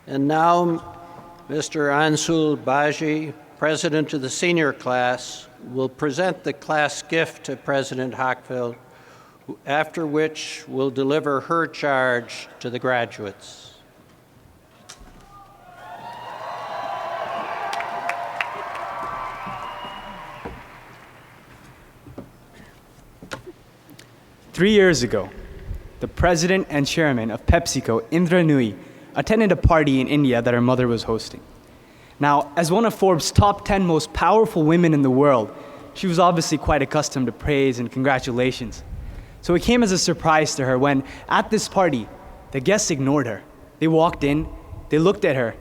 And now, Mr. Anshul Bhagi, President of the senior class, will present the class gift to President Hockfield, after which will deliver her charge to the graduates. Three years ago, the president and chairman of PepsiCo, Indra Nooyi, attended a party in India that her mother was hosting. Now, as one of Forbes' top 10 most powerful women in the world, she was obviously quite accustomed to praise and congratulations. So it came as a surprise to her when, at this party, the guests ignored her. They walked in, they looked at her,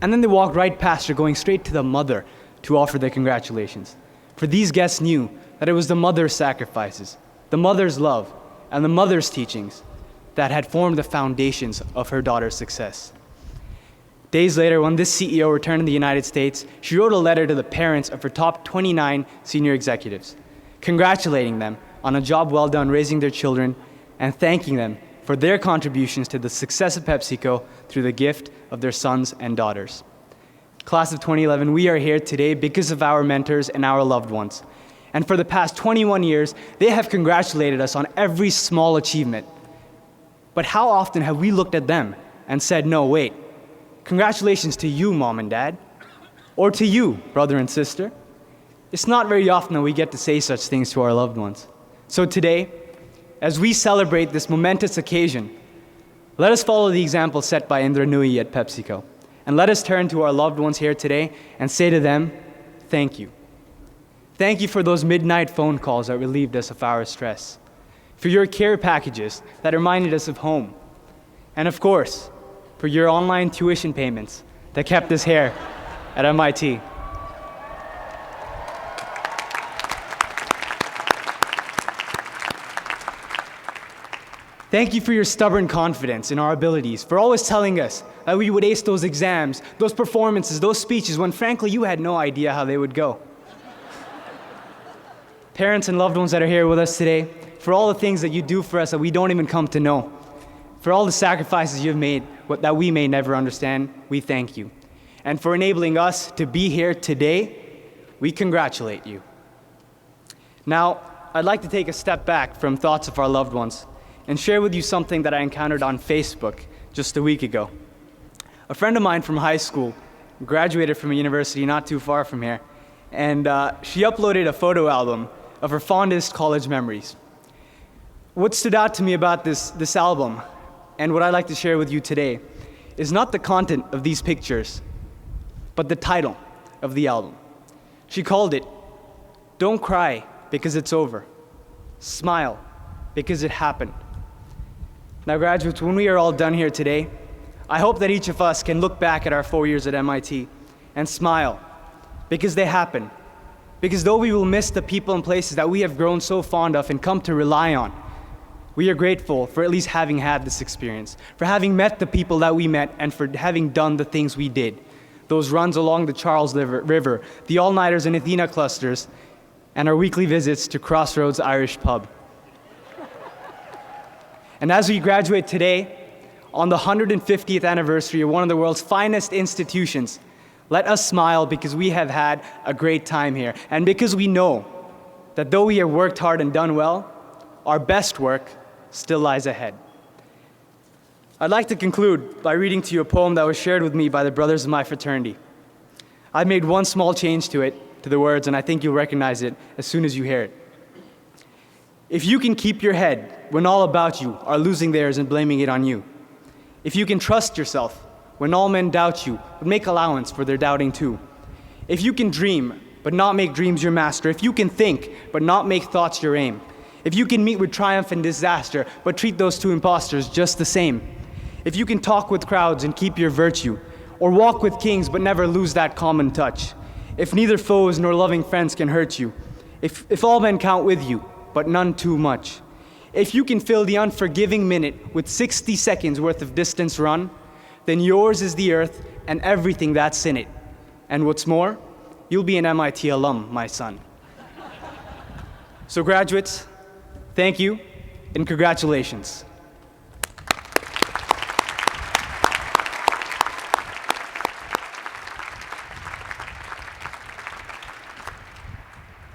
and then they walked right past her, going straight to the mother to offer their congratulations. For these guests knew that it was the mother's sacrifices, the mother's love, and the mother's teachings that had formed the foundations of her daughter's success. Days later, when this CEO returned to the United States, she wrote a letter to the parents of her top 29 senior executives, congratulating them on a job well done raising their children and thanking them for their contributions to the success of PepsiCo through the gift of their sons and daughters. Class of 2011, we are here today because of our mentors and our loved ones. And for the past 21 years, they have congratulated us on every small achievement. But how often have we looked at them and said, no, wait, congratulations to you, mom and dad, or to you, brother and sister? It's not very often that we get to say such things to our loved ones. So today, as we celebrate this momentous occasion, let us follow the example set by Indra Nooyi at PepsiCo. And let us turn to our loved ones here today and say to them, thank you. Thank you for those midnight phone calls that relieved us of our stress, for your care packages that reminded us of home, and of course, for your online tuition payments that kept us here at MIT. Thank you for your stubborn confidence in our abilities, for always telling us that we would ace those exams, those performances, those speeches, when frankly you had no idea how they would go. Parents and loved ones that are here with us today, for all the things that you do for us that we don't even come to know, for all the sacrifices you've made that we may never understand, we thank you. And for enabling us to be here today, we congratulate you. Now, I'd like to take a step back from thoughts of our loved ones and share with you something that I encountered on Facebook just a week ago. A friend of mine from high school graduated from a university not too far from here, and she uploaded a photo album of her fondest college memories. What stood out to me about this album, and what I'd like to share with you today, is not the content of these pictures, but the title of the album. She called it, "Don't Cry Because It's Over. Smile Because It Happened." Now graduates, when we are all done here today, I hope that each of us can look back at our 4 years at MIT and smile, because they happened. Because though we will miss the people and places that we have grown so fond of and come to rely on, we are grateful for at least having had this experience, for having met the people that we met, and for having done the things we did. Those runs along the Charles River, the all-nighters in Athena clusters, and our weekly visits to Crossroads Irish Pub. And as we graduate today, on the 150th anniversary of one of the world's finest institutions, let us smile because we have had a great time here, and because we know that though we have worked hard and done well, our best work still lies ahead. I'd like to conclude by reading to you a poem that was shared with me by the brothers of my fraternity. I've made one small change to it, to the words, and I think you'll recognize it as soon as you hear it. If you can keep your head when all about you are losing theirs and blaming it on you, if you can trust yourself when all men doubt you, but make allowance for their doubting too, if you can dream but not make dreams your master, if you can think but not make thoughts your aim, if you can meet with triumph and disaster but treat those two impostors just the same, if you can talk with crowds and keep your virtue, or walk with kings but never lose that common touch, if neither foes nor loving friends can hurt you, if all men count with you but none too much, if you can fill the unforgiving minute with 60 seconds worth of distance run, then yours is the earth and everything that's in it. And what's more, you'll be an MIT alum, my son. So graduates, thank you and congratulations.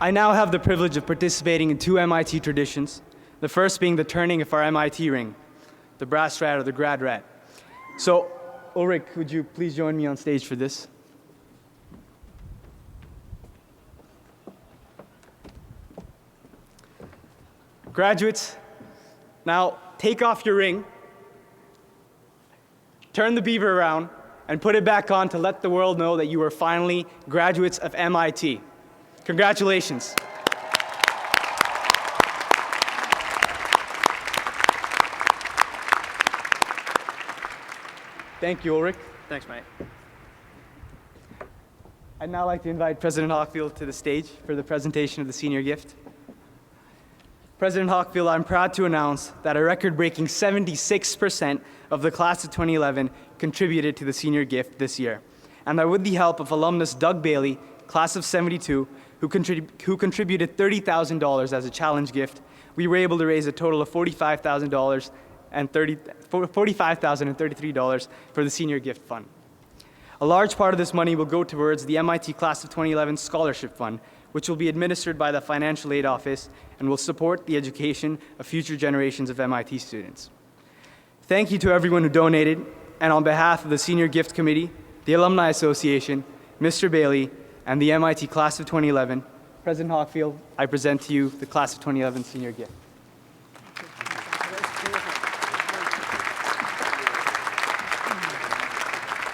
I now have the privilege of participating in two MIT traditions, the first being the turning of our MIT ring, the brass rat or the grad rat. So, Ulrich, would you please join me on stage for this? Graduates, now take off your ring, turn the beaver around, and put it back on to let the world know that you are finally graduates of MIT. Congratulations. Thank you, Ulrich. Thanks, mate. I'd now like to invite President Hockfield to the stage for the presentation of the senior gift. President Hockfield, I'm proud to announce that a record-breaking 76% of the class of 2011 contributed to the senior gift this year, and that with the help of alumnus Doug Bailey, class of 72, who contributed $30,000 as a challenge gift, we were able to raise a total of $45,033 for the senior gift fund. A large part of this money will go towards the MIT Class of 2011 Scholarship Fund, which will be administered by the Financial Aid Office and will support the education of future generations of MIT students. Thank you to everyone who donated, and on behalf of the Senior Gift Committee, the Alumni Association, Mr. Bailey, and the MIT Class of 2011, President Hockfield, I present to you the Class of 2011 Senior Gift.